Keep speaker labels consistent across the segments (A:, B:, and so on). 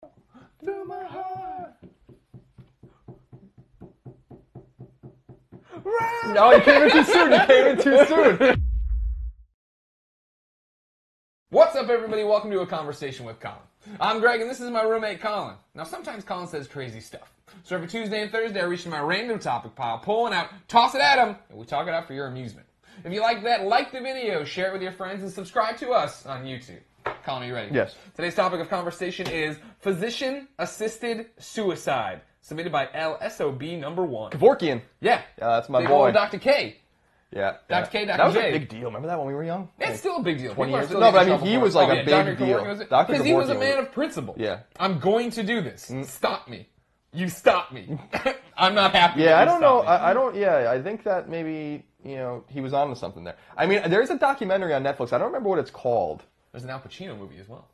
A: to my heart.
B: No, you came in too soon. You came in too soon.
A: What's up, everybody? Welcome to A Conversation with Colin. I'm Greg, and this is my roommate, Colin. Now, sometimes Colin says crazy stuff. So every Tuesday and Thursday, I reach in my random topic pile, pull one out, toss it at him, and we talk it out for your amusement. If you like that, like the video, share it with your friends, and subscribe to us on YouTube. Colin, are you ready?
B: Yes.
A: Today's topic of conversation is physician-assisted suicide, submitted by LSOB number 1.
B: Kevorkian.
A: Yeah.
B: That's my
A: Big
B: boy.
A: old Dr. K.
B: Yeah.
A: Dr. K, Dr.
B: That was
A: J.
B: a big deal. Remember that when we were young?
A: It's still a big deal.
B: 20
A: People are
B: years
A: still
B: ago. No, but
A: getting
B: I
A: in
B: mean, he
A: trouble
B: was
A: for it.
B: like a
A: Dr.
B: big deal.
A: Kevorkian
B: Dr.
A: Because he was a
B: Kevorkian
A: man of principle.
B: Yeah.
A: I'm going to do this. Stop me. You stop me. I'm not happy.
B: Yeah,
A: that
B: I
A: you
B: don't know.
A: stop me.
B: I don't. Yeah, I think that maybe he was on to something there. I mean, there's a documentary on Netflix. I don't remember what it's called.
A: There's an Al Pacino movie as well.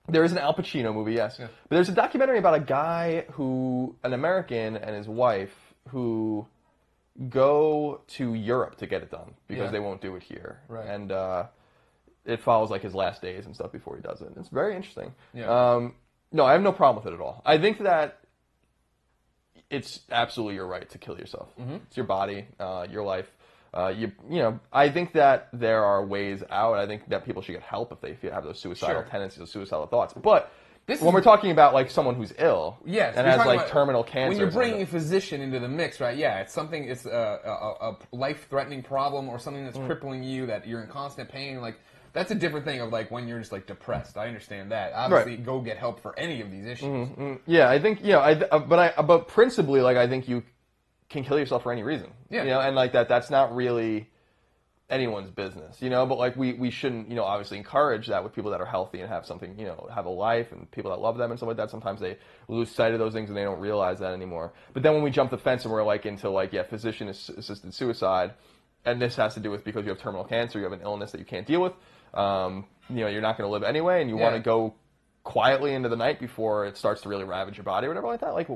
B: There is an Al Pacino movie, yes.
A: Yeah.
B: But there's a documentary about a guy an American and his wife who go to Europe to get it done because they won't do it here.
A: Right.
B: And it follows like his last days and stuff before he does it. It's very interesting.
A: Yeah.
B: No, I have no problem with it at all. I think that it's absolutely your right to kill yourself. Mm-hmm. It's your body, your life. I think that there are ways out. I think that people should get help if they have those suicidal tendencies, those suicidal thoughts. But when we're talking about like someone who's ill and has like terminal cancer,
A: when you're bringing a physician into the mix, right? Yeah, it's something. It's a life-threatening problem or something that's crippling you that you're in constant pain. Like that's a different thing of like when you're just like depressed. I understand that. Obviously, go get help for any of these issues.
B: Mm-hmm. Yeah, I think but principally, like I think you can kill yourself for any reason.
A: Yeah.
B: And like that's not really anyone's business, but like we shouldn't, obviously encourage that with people that are healthy and have something, have a life and people that love them and stuff like that. Sometimes they lose sight of those things and they don't realize that anymore. But then when we jump the fence and we're like into like, physician-assisted suicide, and this has to do with because you have terminal cancer, you have an illness that you can't deal with, you're not going to live anyway, and you want to go quietly into the night before it starts to really ravage your body or whatever like that. Like,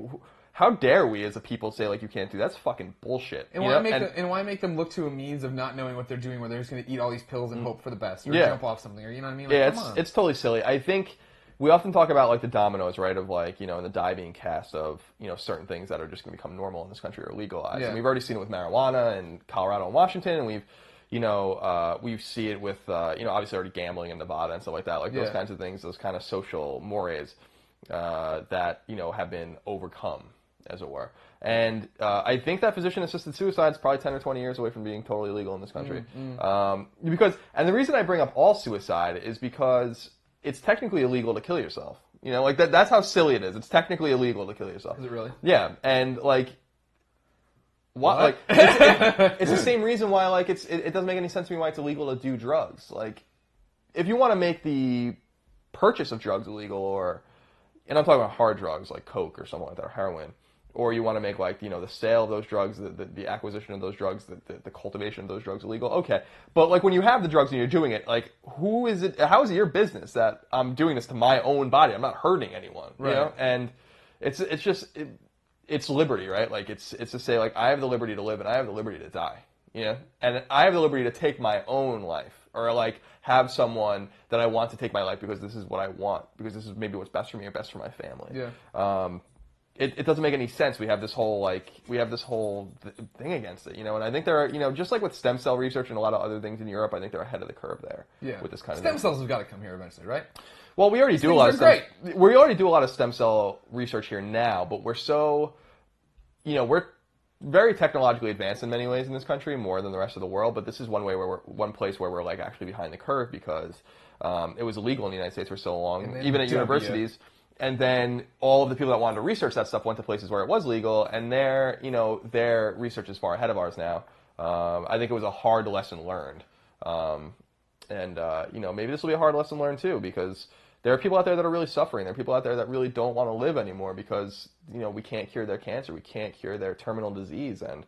B: how dare we as a people say like you can't do that? That's fucking bullshit.
A: And why make them look to a means of not knowing what they're doing, where they're just going to eat all these pills and hope for the best, or jump off something, or you know what I mean? Like,
B: yeah, it's totally silly. I think we often talk about like the dominoes, right? Of like and the die being cast of certain things that are just going to become normal in this country or legalized.
A: Yeah.
B: And we've already seen it with marijuana in Colorado and Washington, and we see it with obviously already gambling in Nevada and stuff like that. Like those kinds of things, those kind of social mores that have been overcome, as it were. And I think that physician-assisted suicide is probably 10 or 20 years away from being totally legal in this country. And the reason I bring up all suicide is because it's technically illegal to kill yourself. Like that's how silly it is. It's technically illegal to kill yourself.
A: Is it really?
B: Yeah, and like, what? Like, it's the same reason why like it doesn't make any sense to me why it's illegal to do drugs. Like, if you want to make the purchase of drugs illegal, and I'm talking about hard drugs like coke or something like that, or heroin, or you want to make like the sale of those drugs, the acquisition of those drugs, the cultivation of those drugs illegal. Okay, but like when you have the drugs and you're doing it, like how is it your business that I'm doing this to my own body? I'm not hurting anyone,
A: right.
B: And it's liberty, right? Like it's to say like I have the liberty to live and I have the liberty to die, and I have the liberty to take my own life, or like have someone that I want to take my life because this is what I want, because this is maybe what's best for me or best for my family.
A: Yeah.
B: It doesn't make any sense. We have this whole thing against it, and I think there are, just like with stem cell research and a lot of other things in Europe, I think they're ahead of the curve there.
A: Yeah.
B: With this kind of
A: stem cells have got to come here eventually, right?
B: Well, we already do a lot of we already do a lot of stem cell research here now, but we're so, we're very technologically advanced in many ways in this country, more than the rest of the world. But this is one place where we're like actually behind the curve because it was illegal in the United States for so long, even at universities. And then all of the people that wanted to research that stuff went to places where it was legal, and their research is far ahead of ours now. I think it was a hard lesson learned, maybe this will be a hard lesson learned too, because there are people out there that are really suffering. There are people out there that really don't want to live anymore because we can't cure their cancer, we can't cure their terminal disease, and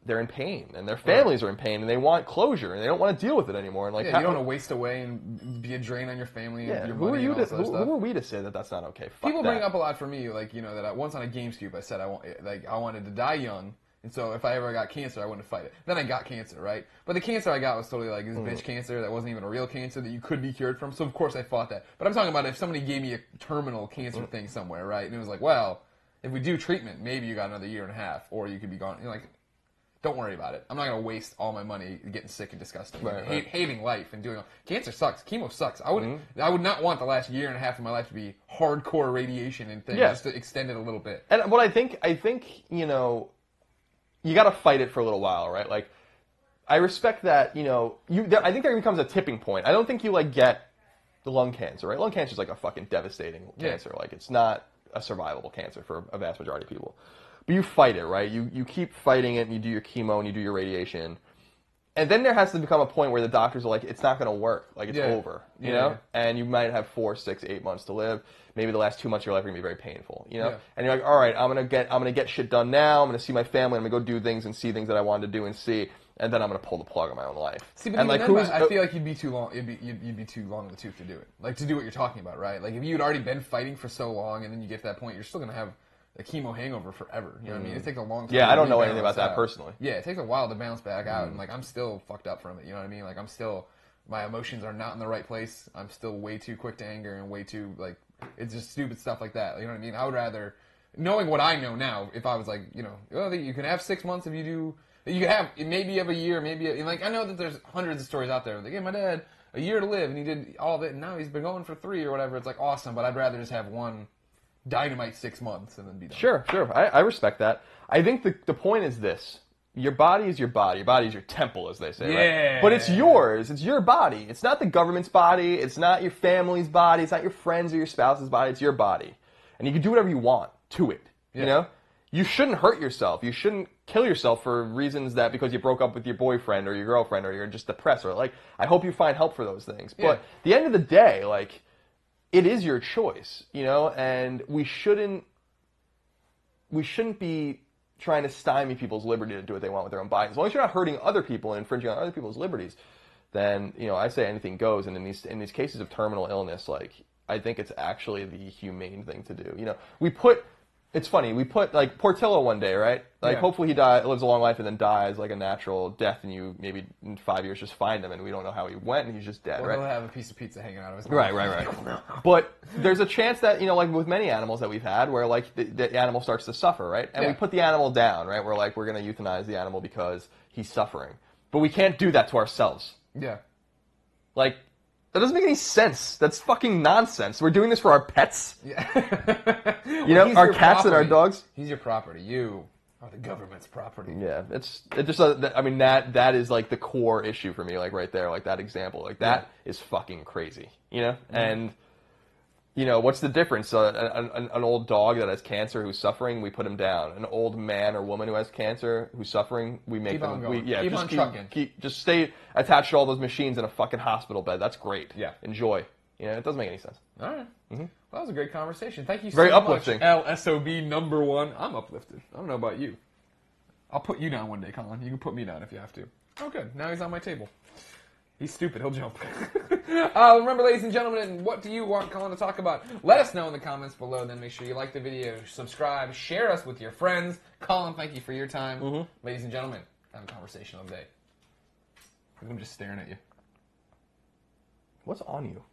B: they're in pain, and their families are in pain, and they want closure, and they don't want to deal with it anymore. And like,
A: you don't want to waste away and be a drain on your family and your money and all that stuff.
B: Who are we to say that that's not okay?
A: People bring up a lot for me, like that once on a GameScoop I said I wanted to die young And so if I ever got cancer, I wouldn't fight it. Then I got cancer, right? But the cancer I got was totally like this bitch cancer that wasn't even a real cancer that you could be cured from. So of course I fought that. But I'm talking about if somebody gave me a terminal cancer thing somewhere, right? And it was like, well, if we do treatment, maybe you got another year and a half, or you could be gone. You're like, don't worry about it. I'm not going to waste all my money getting sick and disgusting.
B: Right.
A: Hating life and doing all. Cancer sucks. Chemo sucks. I would not want the last year and a half of my life to be hardcore radiation and things, just to extend it a little bit.
B: And what I think, you know, you got to fight it for a little while, right? Like, I respect that, you know, I think there becomes a tipping point. I don't think you, like, get the lung cancer, right? Lung cancer is, like, a fucking devastating cancer. Like, it's not a survivable cancer for a vast majority of people. But you fight it, right? You keep fighting it, and you do your chemo, and you do your radiation. And then there has to become a point where the doctors are like, it's not going to work. Like, it's over, you know? And you might have 4, 6, 8 months to live. Maybe the last 2 months of your life are going to be very painful, you know?
A: Yeah.
B: And you're like, all right, I'm gonna get shit done now. I'm going to see my family. I'm going to go do things and see things that I wanted to do and see. And then I'm going to pull the plug on my own life.
A: See, but
B: and
A: even
B: like,
A: then, I feel like you'd be too long. You'd be too long in the tooth to do it. Like, to do what you're talking about, right? Like, if you'd already been fighting for so long and then you get to that point, you're still going to have a chemo hangover forever. You know what I mean? It takes a long time.
B: Yeah, I don't know anything about that personally.
A: Yeah, it takes a while to bounce back out, and like I'm still fucked up from it. You know what I mean? Like my emotions are not in the right place. I'm still way too quick to anger and way too like it's just stupid stuff like that. You know what I mean? I would rather, knowing what I know now, if I was like, you know, well, you can have 6 months if you do. You can have maybe a year, like I know that there's hundreds of stories out there. Like, yeah, my dad a year to live, and he did all of it, and now he's been going for 3 or whatever. It's like awesome, but I'd rather just have one dynamite 6 months and then be done.
B: Sure. I respect that. I think the point is this. Your body is your body. Your body is your temple, as they say, right? But it's yours. It's your body. It's not the government's body. It's not your family's body. It's not your friends or your spouse's body. It's your body. And you can do whatever you want to it, you know? You shouldn't hurt yourself. You shouldn't kill yourself for reasons that because you broke up with your boyfriend or your girlfriend or you're just depressed. Or like, I hope you find help for those things. But at the end of the day, like, it is your choice, you know, and we shouldn't be trying to stymie people's liberty to do what they want with their own bodies. As long as you're not hurting other people and infringing on other people's liberties, then, you know, I say anything goes. And in these cases of terminal illness, like, I think it's actually the humane thing to do. You know, it's funny, we put, like, Portillo one day, right? Like, hopefully he lives a long life and then dies, like, a natural death, and you maybe in 5 years just find him, and we don't know how he went, and he's just dead, right?
A: He'll have a piece of pizza hanging out of his mouth.
B: Right. But there's a chance that, you know, like with many animals that we've had, where, like, the animal starts to suffer, right? And we put the animal down, right? We're like, we're going to euthanize the animal because he's suffering. But we can't do that to ourselves.
A: Yeah.
B: Like, that doesn't make any sense. That's fucking nonsense. We're doing this for our pets.
A: Yeah.
B: You know, our cats and our dogs.
A: He's your property. You are the government's property.
B: Yeah, it just. I mean, that is like the core issue for me. Like right there, like that example, like that is fucking crazy. You know, and you know what's the difference? An old dog that has cancer who's suffering, we put him down. An old man or woman who has cancer who's suffering, we make
A: keep
B: them.
A: On going.
B: Keep
A: on trucking.
B: Just stay attached to all those machines in a fucking hospital bed. That's great.
A: Yeah,
B: enjoy. You know, it doesn't make any sense.
A: All right. Mm-hmm. Well, that was a great conversation. Thank you so
B: Very
A: much.
B: uplifting.
A: LSOB number 1. I'm uplifted. I don't know about you. I'll put you down one day, Colin. You can put me down if you have to. Oh, good. Now he's on my table. He's stupid. He'll jump. Remember, ladies and gentlemen, what do you want Colin to talk about? Let us know in the comments below. Then make sure you like the video, subscribe, share us with your friends. Colin, thank you for your time. Mm-hmm. Ladies and gentlemen, have a conversational day. I'm just staring at you.
B: What's on you?